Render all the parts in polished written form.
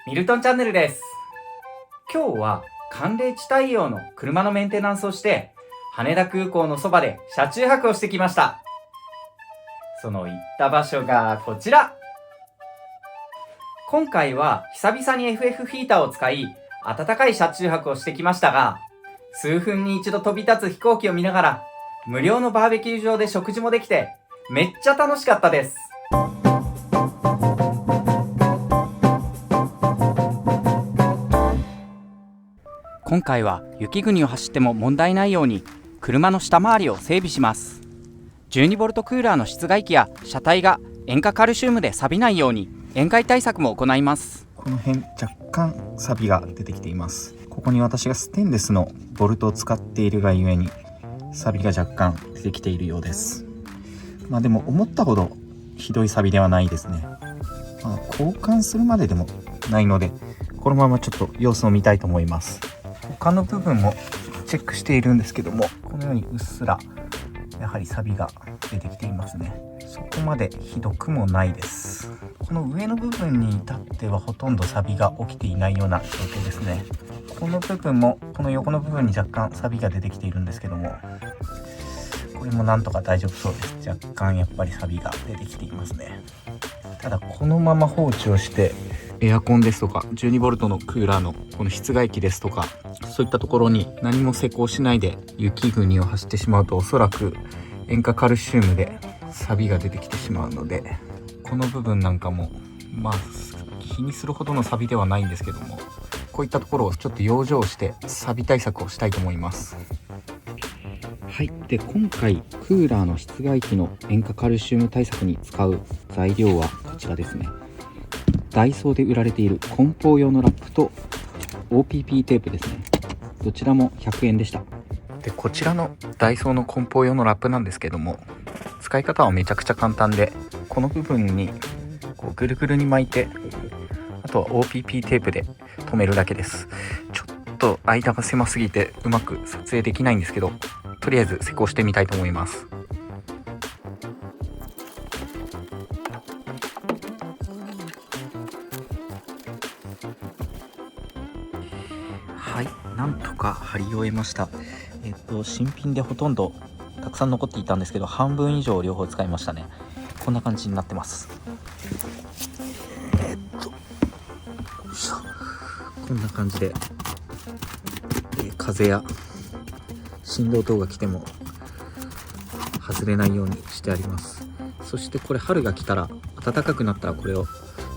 ミルトンチャンネルです。今日は寒冷地帯用の車のメンテナンスをして羽田空港のそばで車中泊をしてきました。その行った場所がこちら。今回は久々に FF ヒーターを使い暖かい車中泊をしてきましたが、数分に一度飛び立つ飛行機を見ながら無料のバーベキュー場で食事もできてめっちゃ楽しかったです。今回は雪国を走っても問題ないように車の下回りを整備します。 12V クーラーの室外機や車体が塩化カルシウムで錆びないように塩害対策も行います。この辺若干錆びが出てきています。ここに私がステンレスのボルトを使っているがゆえに錆びが若干出てきているようです。でも思ったほどひどい錆びではないですね。交換するまででもないので、このままちょっと様子を見たいと思います。他の部分もチェックしているんですけども、このようにうっすらやはり錆びが出てきていますね。そこまでひどくもないです。この上の部分に至ってはほとんど錆びが起きていないような状況ですね。この部分もこの横の部分に若干錆びが出てきているんですけども、これもなんとか大丈夫そうです。若干やっぱり錆びが出てきていますね。ただこのまま放置をしてエアコンですとか 12V のクーラーのこの室外機ですとか、そういったところに何も施工しないで雪国を走ってしまうと、おそらく塩化カルシウムで錆びが出てきてしまうので、この部分なんかも気にするほどの錆びではないんですけども、こういったところをちょっと養生して錆び対策をしたいと思います。はい。で、今回クーラーの室外機の塩化カルシウム対策に使う材料はこちらですね。ダイソーで売られている梱包用のラップと OPP テープですね。どちらも100円でした。で、こちらのダイソーの梱包用のラップなんですけども、使い方はめちゃくちゃ簡単で、この部分にこうぐるぐるに巻いて、あとは OPP テープで留めるだけです。ちょっと間が狭すぎてうまく撮影できないんですけど、とりあえず施工してみたいと思います。はい、なんとか貼り終えました。新品でほとんどたくさん残っていたんですけど、半分以上両方使いましたね。こんな感じになってます。こんな感じで、風や振動等が来ても外れないようにしてあります。そしてこれ春が来たら、暖かくなったらこれを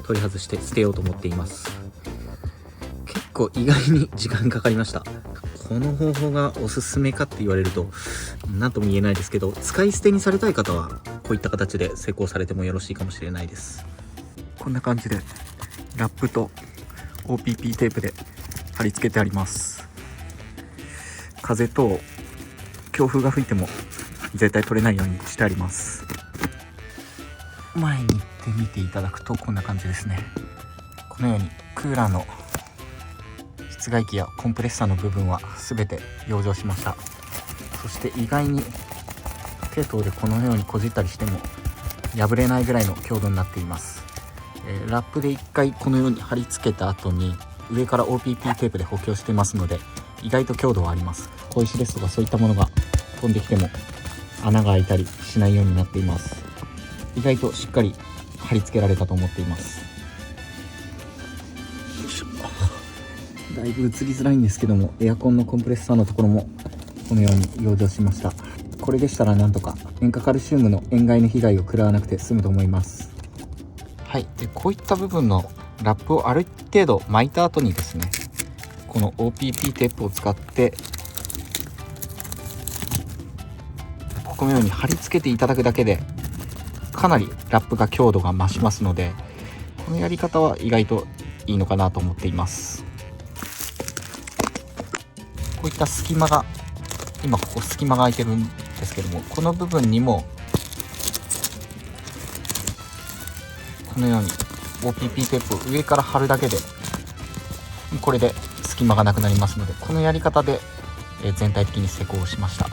取り外して捨てようと思っています。結構意外に時間かかりました。この方法がおすすめかって言われると何とも言えないですけど、使い捨てにされたい方はこういった形で施工されてもよろしいかもしれないです。こんな感じでラップと OPP テープで貼り付けてあります。風と強風が吹いても絶対取れないようにしてあります。前に行ってみていただくとこんな感じですね。このようにクーラーの室外機やコンプレッサーの部分は全て養生しました。そして意外に手等でこのようにこじったりしても破れないぐらいの強度になっています。ラップで1回このように貼り付けた後に上から OPP テープで補強してますので、意外と強度はあります。小石ですとかそういったものが飛んできても穴が開いたりしないようになっています。意外としっかり貼り付けられたと思っています。だいぶ映りづらいんですけども、エアコンのコンプレッサーのところもこのように養生しました。これでしたらなんとか塩化カルシウムの塩害の被害を食らわなくて済むと思います。はい。で、こういった部分のラップをある程度巻いた後にですね、この OPP テープを使ってこのように貼り付けていただくだけでかなりラップが強度が増しますので、このやり方は意外といいのかなと思っています。こういった隙間が、今ここ隙間が空いてるんですけども、この部分にもこのように OPP テープを上から貼るだけで、これで隙間がなくなりますので、このやり方で全体的に施工しました。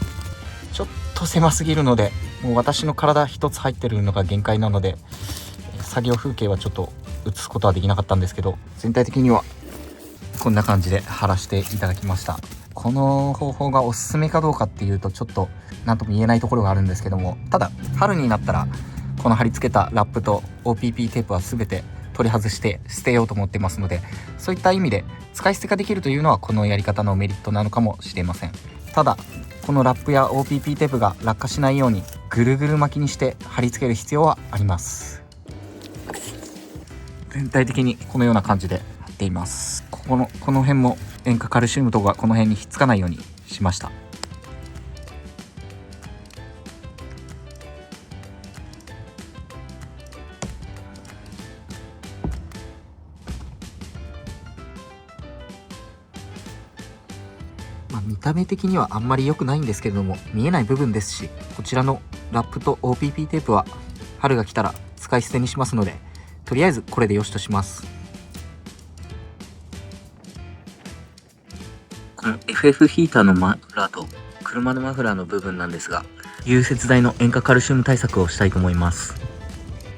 ちょっと狭すぎるので、もう私の体一つ入ってるのが限界なので、作業風景はちょっと映すことはできなかったんですけど、全体的にはこんな感じで貼らせていただきました。この方法がおすすめかどうかっていうとちょっと何とも言えないところがあるんですけども、ただ春になったらこの貼り付けたラップと OPP テープは全て取り外して捨てようと思ってますので、そういった意味で使い捨てができるというのはこのやり方のメリットなのかもしれません。ただこのラップや OPP テープが落下しないようにぐるぐる巻きにして貼り付ける必要はあります。全体的にこのような感じで貼っています。この辺も塩化カルシウムとかこの辺にひっつかないようにしました。見た目的にはあんまり良くないんですけれども、見えない部分ですし、こちらのラップと OPP テープは春が来たら使い捨てにしますので、とりあえずこれでよしとします。この FF ヒーターのマフラーと車のマフラーの部分なんですが、融雪剤の塩化カルシウム対策をしたいと思います。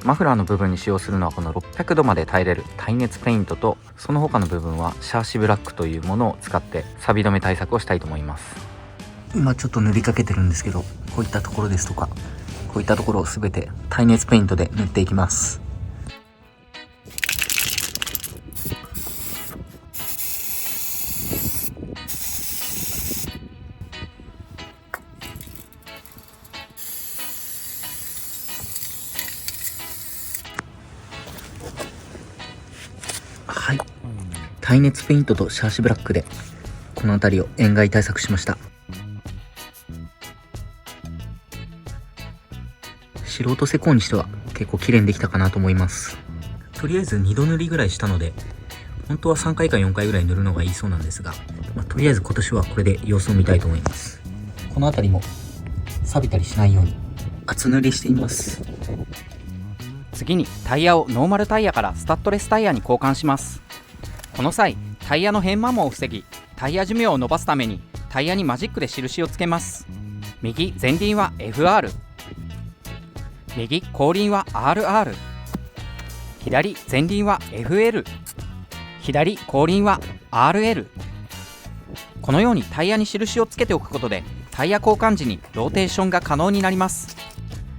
マフラーの部分に使用するのはこの600度まで耐えれる耐熱ペイントと、その他の部分はシャーシブラックというものを使って錆止め対策をしたいと思います。今ちょっと塗りかけてるんですけど、こういったところですとかこういったところを全て耐熱ペイントで塗っていきます。はい、耐熱ペイントとシャーシブラックでこの辺りを塩害対策しました。素人施工にしては結構綺麗にできたかなと思います。とりあえず2度塗りぐらいしたので、本当は3回か4回ぐらい塗るのがいいそうなんですが、とりあえず今年はこれで様子を見たいと思います。この辺りも錆びたりしないように厚塗りしています。次にタイヤをノーマルタイヤからスタッドレスタイヤに交換します。この際タイヤの変摩耗を防ぎ、タイヤ寿命を伸ばすためにタイヤにマジックで印をつけます。右前輪は FR、 右後輪は RR、 左前輪は FL、 左後輪は RL。 このようにタイヤに印をつけておくことでタイヤ交換時にローテーションが可能になります。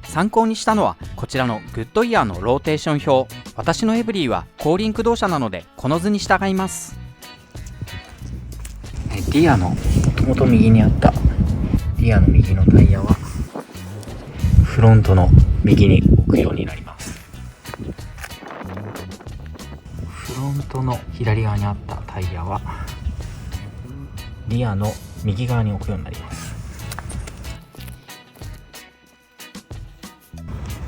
参考にしたのはこちらのグッドイヤーのローテーション表。私のエブリーは後輪駆動車なのでこの図に従います。リアのもともと右にあったリアの右のタイヤはフロントの右に置くようになります。フロントの左側にあったタイヤはリアの右側に置くようになります。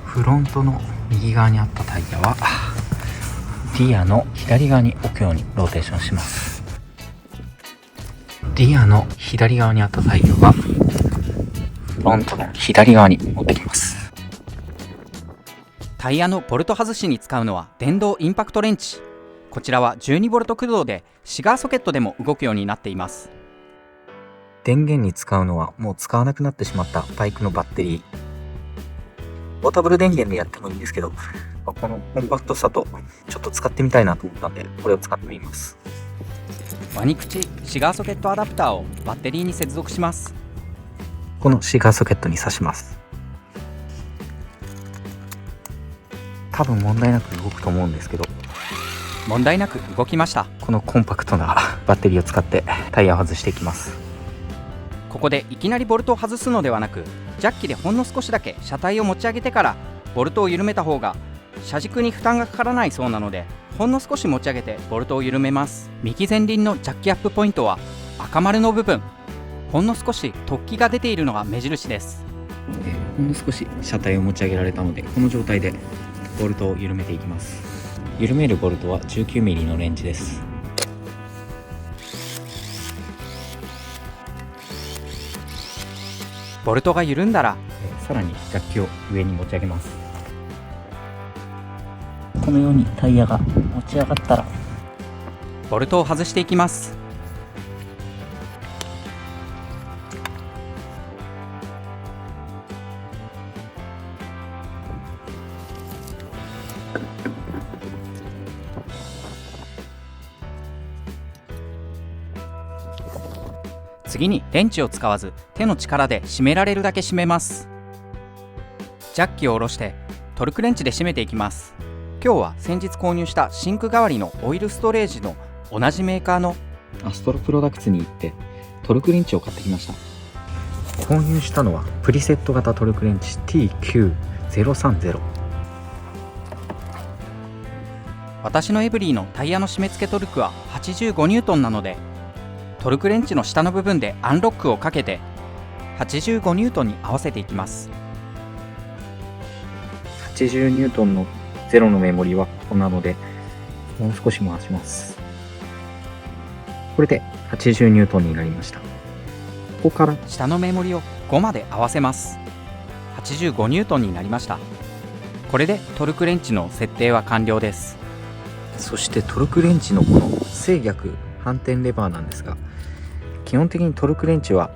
フロントの右側にあったタイヤはリアの左側に置くようにローテーションします。リアの左側にあったタイヤはフロントの左側に持ってきます。タイヤのボルト外しに使うのは電動インパクトレンチ。こちらは 12V 駆動でシガーソケットでも動くようになっています。電源に使うのはもう使わなくなってしまったバイクのバッテリー。ポータブル電源でやってもいいんですけど、このコンパクトさとちょっと使ってみたいなと思ったんでこれを使ってみます。ワニ口シガーソケットアダプターをバッテリーに接続します。このシガーソケットに挿します。多分問題なく動くと思うんですけど、問題なく動きました。このコンパクトなバッテリーを使ってタイヤを外していきます。ここでいきなりボルトを外すのではなく、ジャッキでほんの少しだけ車体を持ち上げてからボルトを緩めた方が車軸に負担がかからないそうなので、ほんの少し持ち上げてボルトを緩めます。右前輪のジャッキアップポイントは赤丸の部分、ほんの少し突起が出ているのが目印です。ほんの少し車体を持ち上げられたので、この状態でボルトを緩めていきます。緩めるボルトは 19mm のレンチです。ボルトが緩んだらさらにジャッキを上に持ち上げます。このようにタイヤが持ち上がったらボルトを外していきます。次にレンチを使わず手の力で締められるだけ締めます。ジャッキを下ろしてトルクレンチで締めていきます。今日は先日購入したシンク代わりのオイルストレージの同じメーカーのアストロプロダクツに行ってトルクレンチを買ってきました。購入したのはプリセット型トルクレンチ T9030。 私のエブリィのタイヤの締め付けトルクは85ニュートンなので、トルクレンチの下の部分でアンロックをかけて85ニュートンに合わせていきます。80ニュートンのゼロのメモリはここなので、もう少し回します。これで80ニュートンになりました。ここから下のメモリを5まで合わせます。85ニュートンになりました。これでトルクレンチの設定は完了です。そしてトルクレンチのこの正逆反転レバーなんですが、基本的にトルクレンチは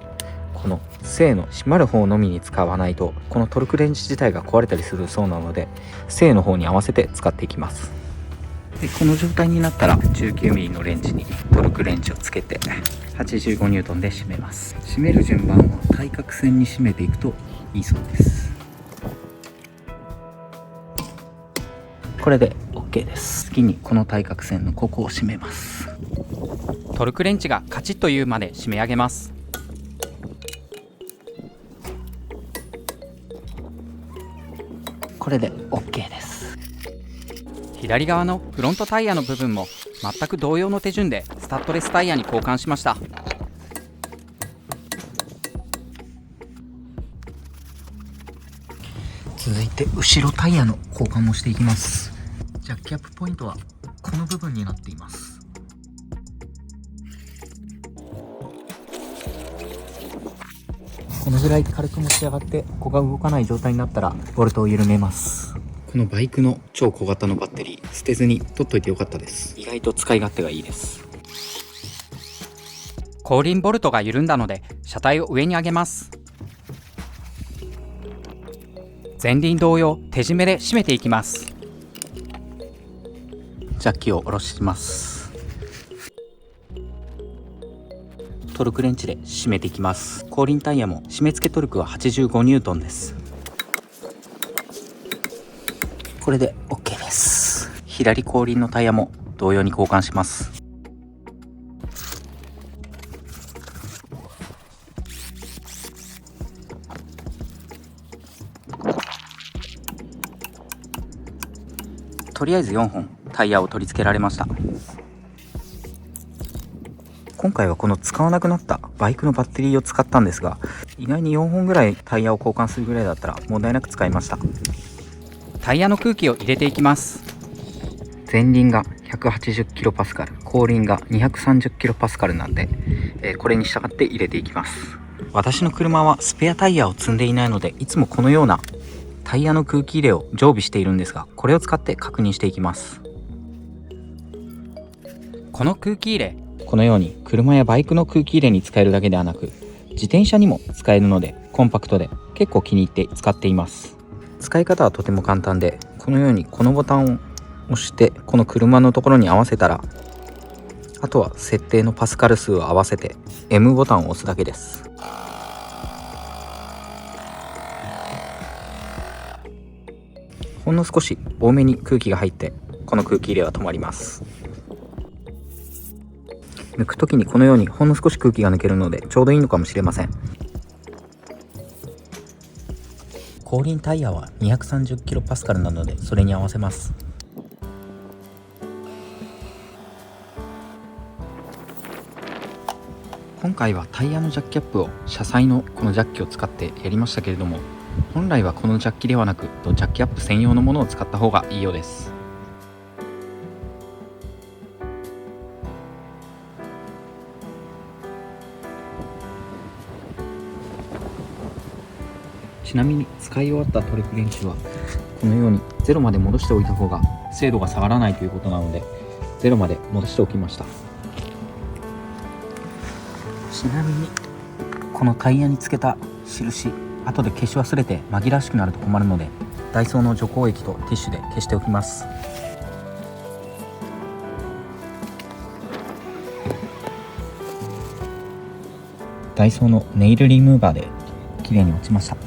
この正の閉まる方のみに使わないと、このトルクレンチ自体が壊れたりするそうなので、正の方に合わせて使っていきます。でこの状態になったら 19mm のレンチにトルクレンチをつけて85ニュートンで締めます。締める順番を対角線に締めていくといいそうです。これで OK です。次にこの対角線のここを締めます。トルクレンチがカチッというまで締め上げます。これで OK です。左側のフロントタイヤの部分も全く同様の手順でスタッドレスタイヤに交換しました。続いて後ろタイヤの交換もしていきます。ジャッキアップポイントはこの部分になっています。このぐらい軽く持ち上がってここが動かない状態になったらボルトを緩めます。このバイクの超小型のバッテリー捨てずに取っといてよかったです。意外と使い勝手がいいです。後輪ボルトが緩んだので車体を上に上げます。前輪同様手締めで締めていきます。ジャッキを下ろします。トルクレンチで締めていきます。後輪タイヤも締め付けトルクは85ニュートンです。これで OK です。左後輪のタイヤも同様に交換します。とりあえず4本タイヤを取り付けられました。今回はこの使わなくなったバイクのバッテリーを使ったんですが、意外に4本ぐらいタイヤを交換するぐらいだったら問題なく使いました。タイヤの空気を入れていきます。前輪が 180kPa、 後輪が 230kPa なんで、これに従って入れていきます。私の車はスペアタイヤを積んでいないので、いつもこのようなタイヤの空気入れを常備しているんですが、これを使って確認していきます。この空気入れ、このように車やバイクの空気入れに使えるだけではなく、自転車にも使えるのでコンパクトで結構気に入って使っています。使い方はとても簡単で、このようにこのボタンを押してこの車のところに合わせたら、あとは設定のパスカル数を合わせて M ボタンを押すだけです。ほんの少し多めに空気が入ってこの空気入れは止まります。抜くときにこのようにほんの少し空気が抜けるのでちょうどいいのかもしれません。後輪タイヤは 230kPa なのでそれに合わせます。今回はタイヤのジャッキアップを車載のこのジャッキを使ってやりましたけれども、本来はこのジャッキではなくジャッキアップ専用のものを使った方がいいようです。ちなみに使い終わったトルクレンチはこのようにゼロまで戻しておいた方が精度が下がらないということなので、ゼロまで戻しておきました。ちなみにこのタイヤにつけた印、後で消し忘れて紛らわしくなると困るので、ダイソーの除光液とティッシュで消しておきます。ダイソーのネイルリムーバーで綺麗に落ちました。こ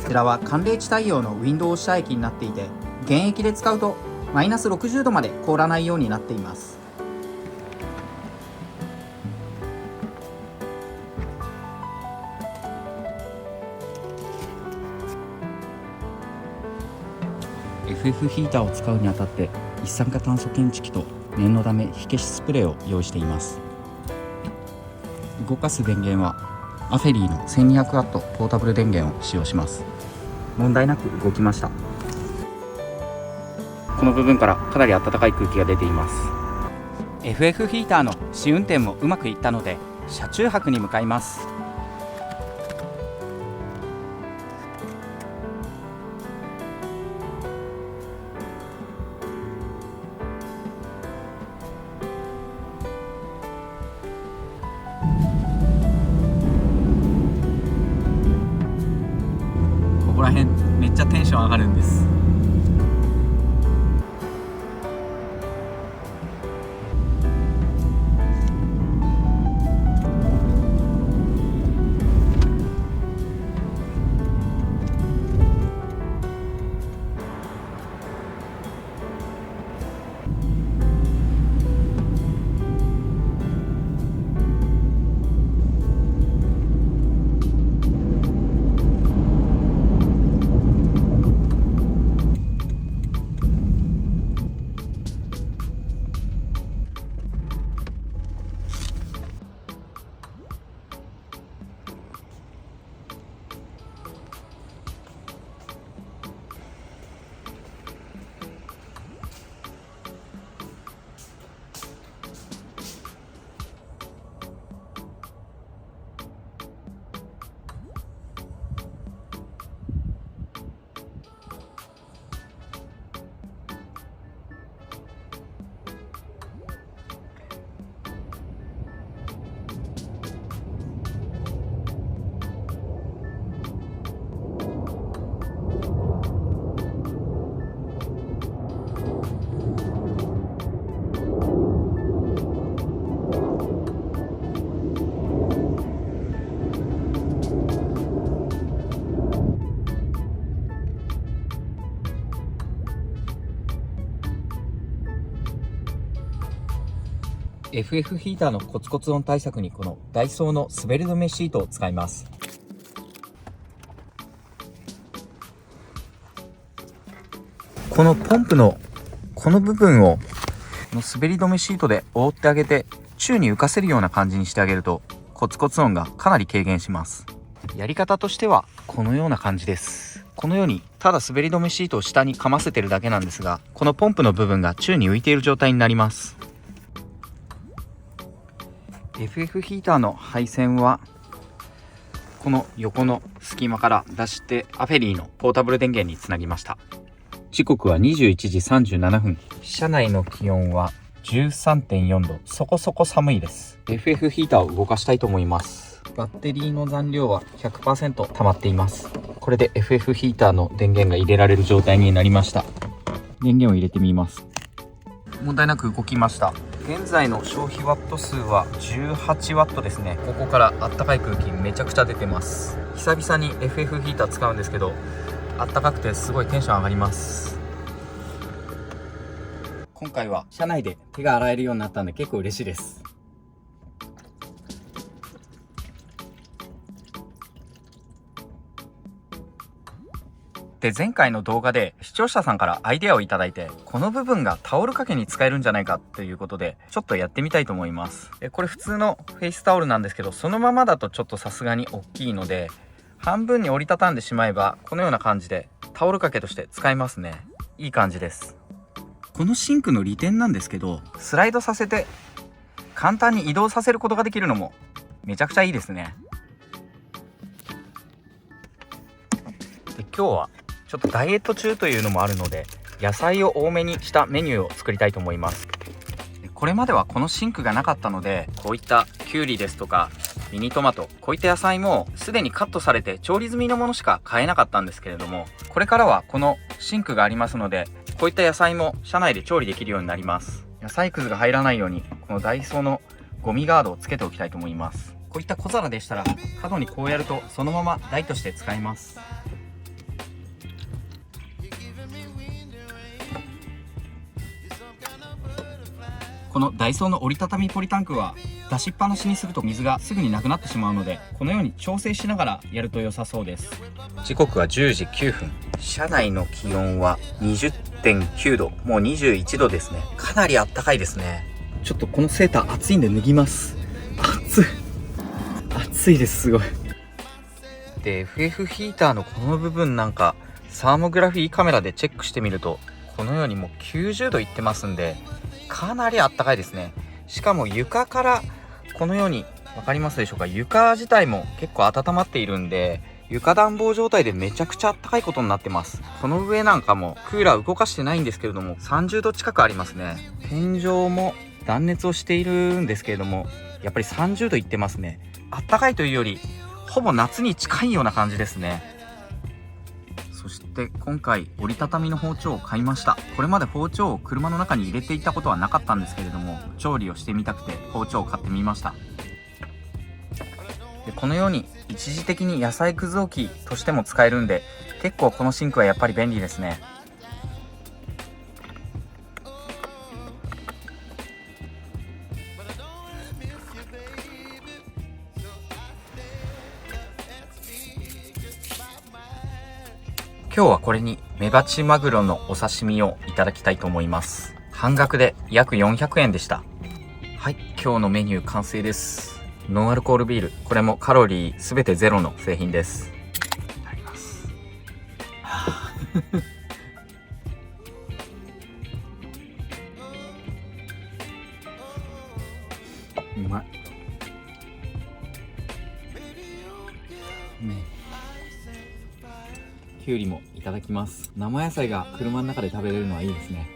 ちらは寒冷地対応のウィンドウ下液になっていて、原液で使うとマイナス60度まで凍らないようになっています。FF ヒーターを使うにあたって一酸化炭素検知器と念のため火消しスプレーを用意しています。動かす電源はアフェリーの 1200W ポータブル電源を使用します。問題なく動きました。この部分からかなり暖かい空気が出ています。 FF ヒーターの試運転もうまくいったので車中泊に向かいます。ここら辺めっちゃテンション上がるんです。FF ヒーターのコツコツ音対策にこのダイソーの滑り止めシートを使います。このポンプのこの部分をこの滑り止めシートで覆ってあげて宙に浮かせるような感じにしてあげるとコツコツ音がかなり軽減します。やり方としてはこのような感じです。このようにただ滑り止めシートを下にかませてるだけなんですが、このポンプの部分が宙に浮いている状態になります。FF ヒーターの配線はこの横の隙間から出してアフェリーのポータブル電源につなぎました。時刻は21時37分。車内の気温は 13.4 度。そこそこ寒いです。FF ヒーターを動かしたいと思います。バッテリーの残量は 100% 溜まっています。これで FF ヒーターの電源が入れられる状態になりました。電源を入れてみます。問題なく動きました。現在の消費ワット数は18ワットですね。ここからあったかい空気めちゃくちゃ出てます。久々に FF ヒーター使うんですけど、あったかくてすごいテンション上がります。今回は車内で手が洗えるようになったんで結構嬉しいです。で、前回の動画で視聴者さんからアイデアをいただいて、この部分がタオル掛けに使えるんじゃないかということでちょっとやってみたいと思います。これ普通のフェイスタオルなんですけど、そのままだとちょっとさすがに大きいので、半分に折りたたんでしまえばこのような感じでタオル掛けとして使えますね。いい感じです。このシンクの利点なんですけど、スライドさせて簡単に移動させることができるのもめちゃくちゃいいですね。で、今日はちょっとダイエット中というのもあるので、野菜を多めにしたメニューを作りたいと思います。これまではこのシンクがなかったので、こういったキュウリですとかミニトマト、こういった野菜もすでにカットされて調理済みのものしか買えなかったんですけれども、これからはこのシンクがありますので、こういった野菜も車内で調理できるようになります。野菜くずが入らないようにこのダイソーのゴミガードをつけておきたいと思います。こういった小皿でしたら角にこうやるとそのまま台として使えます。このダイソーの折りたたみポリタンクは出しっぱなしにすると水がすぐになくなってしまうので、このように調整しながらやると良さそうです。時刻は10時9分。車内の気温は 20.9 度、もう21度ですね。かなり暖かいですね。ちょっとこのセーター暑いんで脱ぎます。暑いです、すごい。で FF ヒーターのこの部分なんかサーモグラフィーカメラでチェックしてみると、このようにもう90度いってますんで、かなり暖かいですね。しかも床からこのように、分かりますでしょうか、床自体も結構温まっているんで、床暖房状態でめちゃくちゃ暖かいことになってます。この上なんかもクーラー動かしてないんですけれども、30度近くありますね。天井も断熱をしているんですけれども、やっぱり30度いってますね。暖かいというよりほぼ夏に近いような感じですね。そして今回折りたたみの包丁を買いました。これまで包丁を車の中に入れていたことはなかったんですけれども、調理をしてみたくて包丁を買ってみました。でこのように一時的に野菜くず置きとしても使えるんで、結構このシンクはやっぱり便利ですね。今日はこれにメバチマグロのお刺身をいただきたいと思います。半額で約400円でした。はい、今日のメニュー完成です。ノンアルコールビール、これもカロリーすべてゼロの製品です。いただきます。うまい。きゅうりもいただきます。生野菜が車の中で食べれるのはいいですね。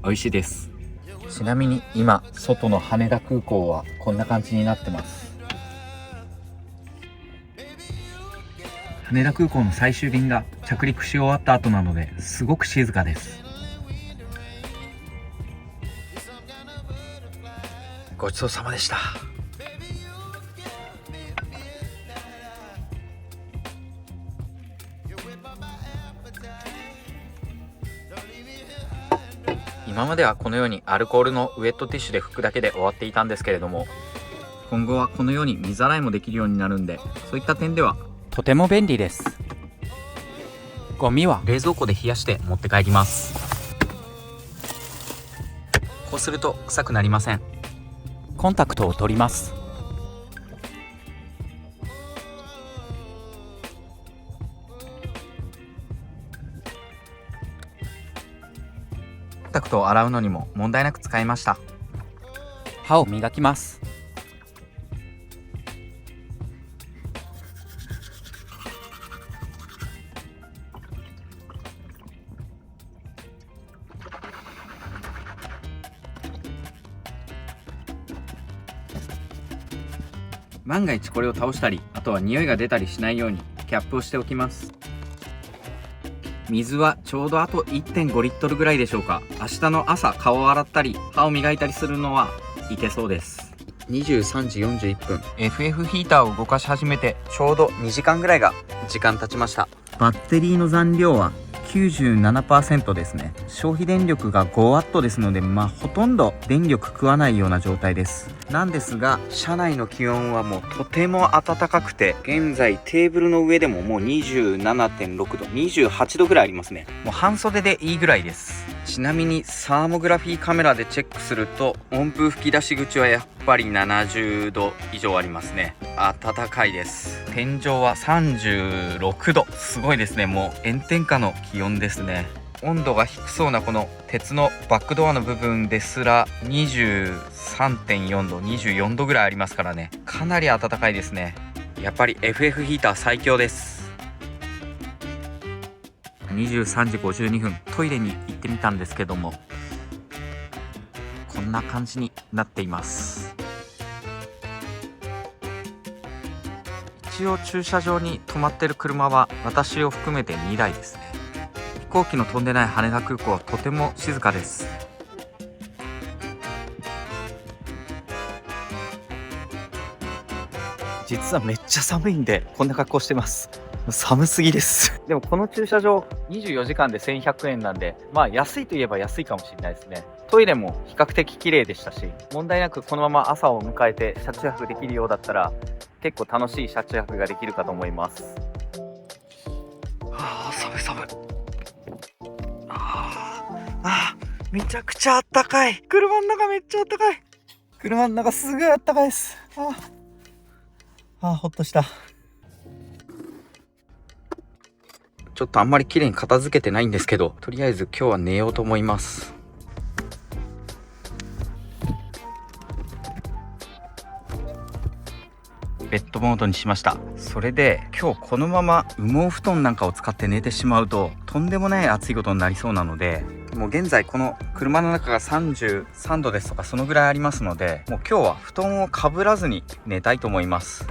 美味しいです。ちなみに今外の羽田空港はこんな感じになってます。羽田空港の最終便が着陸し終わった後なのですごく静かです。ごちそうさまでした。今まではこのようにアルコールのウェットティッシュで拭くだけで終わっていたんですけれども、今後はこのように水洗いもできるようになるんで、そういった点ではとても便利です。ゴミは冷蔵庫で冷やして持って帰ります。こうすると臭くなりません。コンタクトを取ります。コンタクトを洗うのにも問題なく使いました。歯を磨きます。万が一これを倒したり、あとは匂いが出たりしないようにキャップをしておきます。水はちょうどあと 1.5 リットルぐらいでしょうか。明日の朝顔を洗ったり歯を磨いたりするのはいけそうです。23時41分 FF ヒーターを動かし始めてちょうど2時間ぐらいが時間経ちました。バッテリーの残量は 97% ですね。消費電力が 5W ですので、ほとんど電力食わないような状態です。なんですが、車内の気温はもうとても暖かくて、現在テーブルの上でももう 27.6 度、28度ぐらいありますね。もう半袖でいいぐらいです。ちなみにサーモグラフィーカメラでチェックすると、温風吹き出し口はやっぱり70度以上ありますね。暖かいです。天井は36度、すごいですね。もう炎天下の気温ですね。温度が低そうなこの鉄のバックドアの部分ですら 23.4 度、24度ぐらいありますからね。かなり暖かいですね。やっぱり FF ヒーター最強です。23時52分トイレに行ってみたんですけども、こんな感じになっています。一一応駐車場に止まってる車は私を含めて2台ですね。飛行機の飛んでない羽田空港はとても静かです。実はめっちゃ寒いんでこんな格好してます。寒すぎですでもこの駐車場24時間で1100円なんで、まあ安いといえば安いかもしれないですね。トイレも比較的綺麗でしたし、問題なくこのまま朝を迎えて車中泊できるようだったら結構楽しい車中泊ができるかと思います。寒い寒い。めちゃくちゃあったかい。車の中めっちゃあったかい。車の中すごいあったかいです。ほっとした。ちょっとあんまり綺麗に片付けてないんですけど、とりあえず今日は寝ようと思います。ベッドモードにしました。それで今日このまま羽毛布団なんかを使って寝てしまうととんでもない暑いことになりそうなので、もう現在この車の中が33度ですとかそのぐらいありますので、もう今日は布団をかぶらずに寝たいと思います。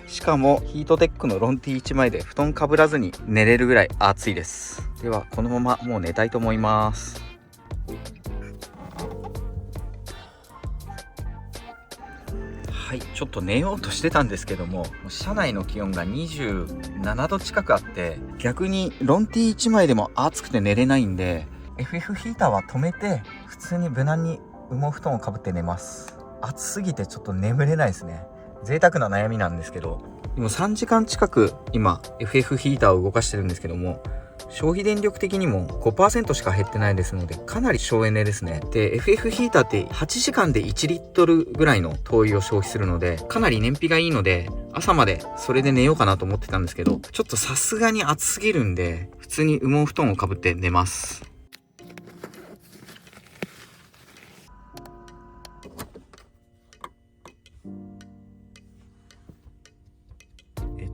しかもヒートテックのロンティー1枚で布団かぶらずに寝れるぐらい暑いです。ではこのままもう寝たいと思います。はい、ちょっと寝ようとしてたんですけども、車内の気温が27度近くあって、逆にロンティー1枚でも暑くて寝れないんで、FF ヒーターは止めて普通に無難に羽毛布団をかぶって寝ます。暑すぎてちょっと眠れないですね。贅沢な悩みなんですけど、でも3時間近く今 FF ヒーターを動かしてるんですけども、消費電力的にも 5% しか減ってないですので、かなり省エネですね。で FF ヒーターって8時間で1リットルぐらいの灯油を消費するので、かなり燃費がいいので、朝までそれで寝ようかなと思ってたんですけど、ちょっとさすがに暑すぎるんで普通に羽毛布団をかぶって寝ます。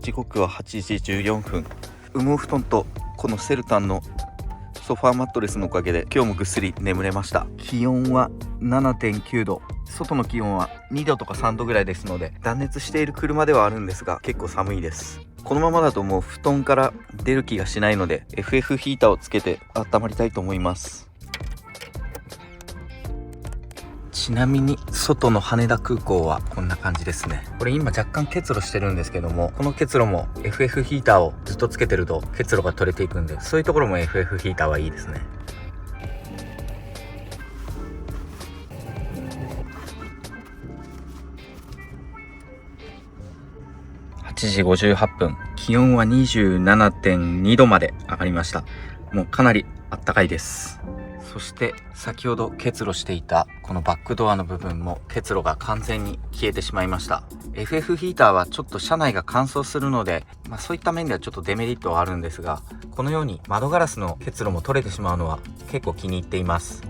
時刻は8時14分。羽毛布団とこのセルタンのソファーマットレスのおかげで今日もぐっすり眠れました。気温は 7.9 度、外の気温は2度とか3度ぐらいですので、断熱している車ではあるんですが結構寒いです。このままだともう布団から出る気がしないので FF ヒーターをつけて温まりたいと思います。ちなみに外の羽田空港はこんな感じですね。これ今若干結露してるんですけども、この結露も FF ヒーターをずっとつけてると結露が取れていくんで、そういうところも FF ヒーターはいいですね。8時58分、気温は 27.2 度まで上がりました。もうかなりあったかいです。そして先ほど結露していたこのバックドアの部分も結露が完全に消えてしまいました。 FF ヒーターはちょっと車内が乾燥するので、そういった面ではちょっとデメリットはあるんですが、このように窓ガラスの結露も取れてしまうのは結構気に入っています。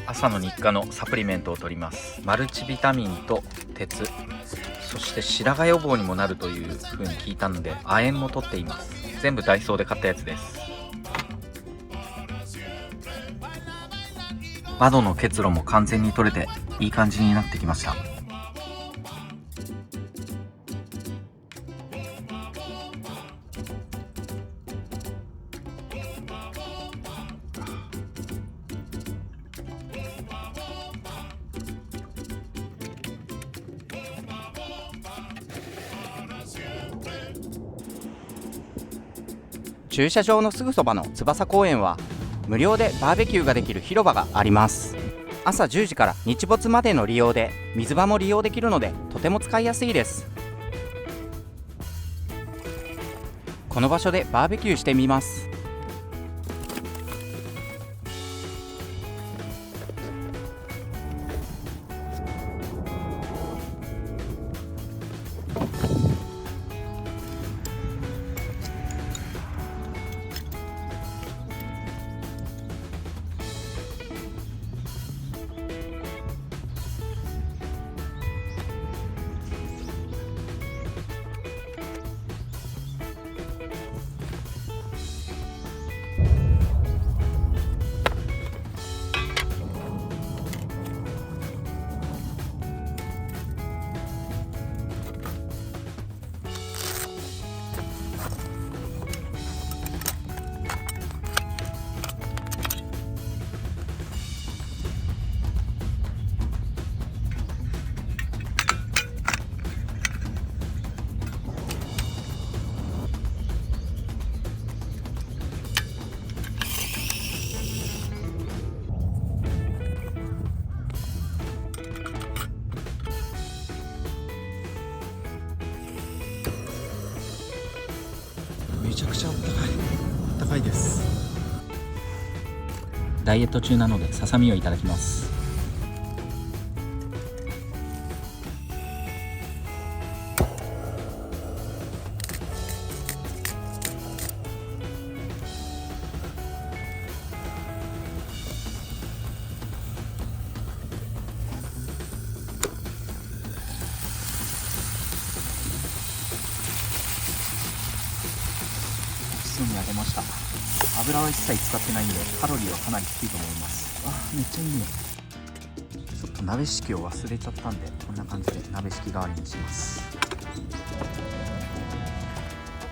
朝の日課のサプリメントを取ります。マルチビタミンと鉄、そして白髪予防にもなるという風に聞いたので亜鉛も取っています。全部ダイソーで買ったやつです。窓の結露も完全に取れていい感じになってきました。駐車場のすぐそばの翼公園は無料でバーベキューができる広場があります。朝10時から日没までの利用で水場も利用できるのでとても使いやすいです。この場所でバーベキューしてみます。いです。ダイエット中なのでささみをいただきます。に揚げました。油は一切使ってないんでカロリーはかなり低いと思います。めっちゃいいね。ちょっと鍋敷を忘れちゃったんで、こんな感じで鍋敷代わりにします。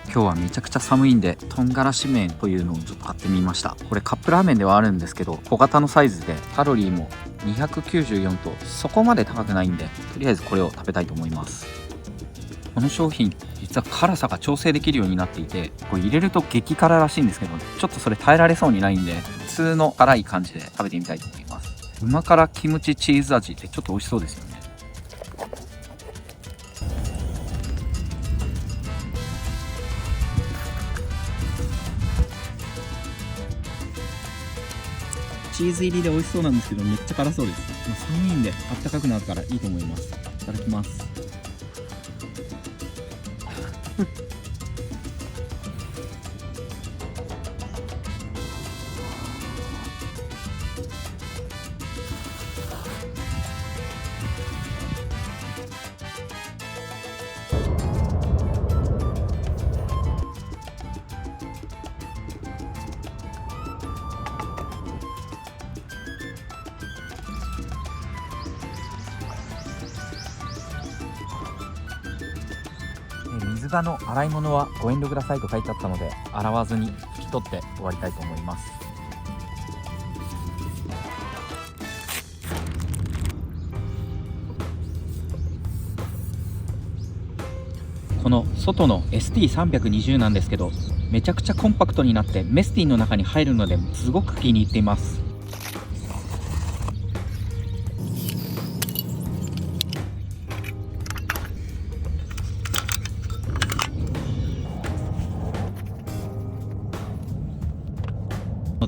今日はめちゃくちゃ寒いんで、とんがらし麺というのをちょっと買ってみました。これカップラーメンではあるんですけど、小型のサイズでカロリーも294とそこまで高くないんで、とりあえずこれを食べたいと思います。この商品実は辛さが調整できるようになっていて、これ入れると激辛らしいんですけど、ちょっとそれ耐えられそうにないんで、普通の辛い感じで食べてみたいと思います。うま辛キムチチーズ味ってちょっと美味しそうですよね。チーズ入りで美味しそうなんですけど、めっちゃ辛そうです。寒いんであったかくなるからいいと思います。いただきます。水場の洗い物はご遠慮くださいと書いてあったので、洗わずに拭き取って終わりたいと思います。この外の ST320 なんですけど、めちゃくちゃコンパクトになってメスティンの中に入るのですごく気に入っています。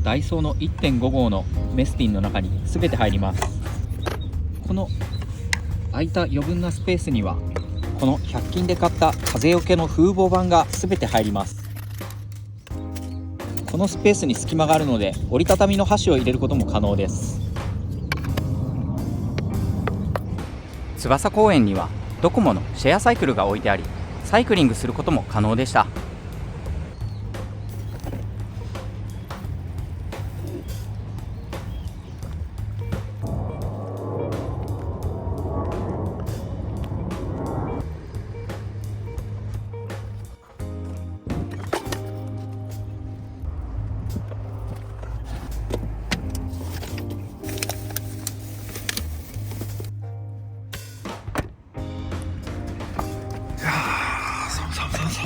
ダイソーの 1.5 号のメスティンの中に全て入ります。この空いた余分なスペースにはこの100均で買った風よけの風防板が全て入ります。このスペースに隙間があるので折りたたみの箸を入れることも可能です。翼公園にはドコモのシェアサイクルが置いてあり、サイクリングすることも可能でした。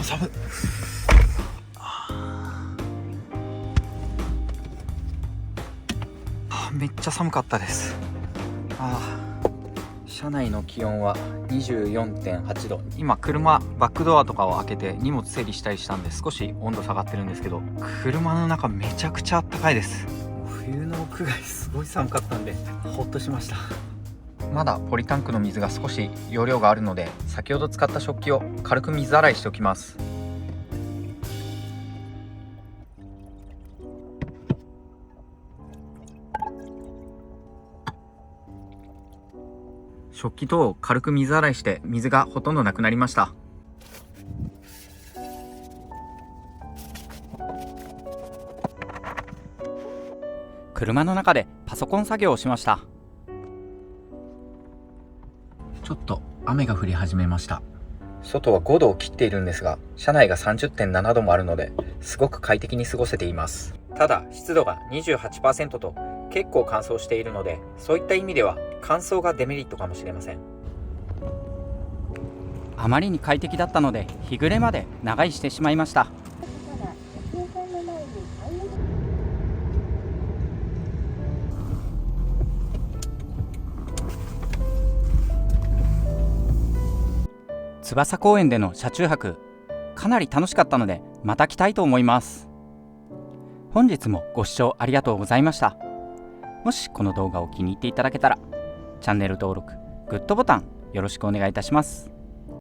寒い。めっちゃ寒かったです。車内の気温は 24.8 度。今車バックドアとかを開けて荷物整理したりしたんで少し温度下がってるんですけど、車の中めちゃくちゃ暖かいです。冬の屋外すごい寒かったんでほっとしました。まだポリタンクの水が少し容量があるので、先ほど使った食器を軽く水洗いしておきます。食器等を軽く水洗いして水がほとんどなくなりました。車の中でパソコン作業をしました。ちょっと雨が降り始めました。外は5度を切っているんですが、車内が 30.7 度もあるのですごく快適に過ごせています。ただ湿度が 28% と結構乾燥しているので、そういった意味では乾燥がデメリットかもしれません。あまりに快適だったので日暮れまで長居してしまいました。翼公園での車中泊かなり楽しかったのでまた来たいと思います。本日もご視聴ありがとうございました。もしこの動画を気に入っていただけたら、チャンネル登録、グッドボタンよろしくお願いいたします。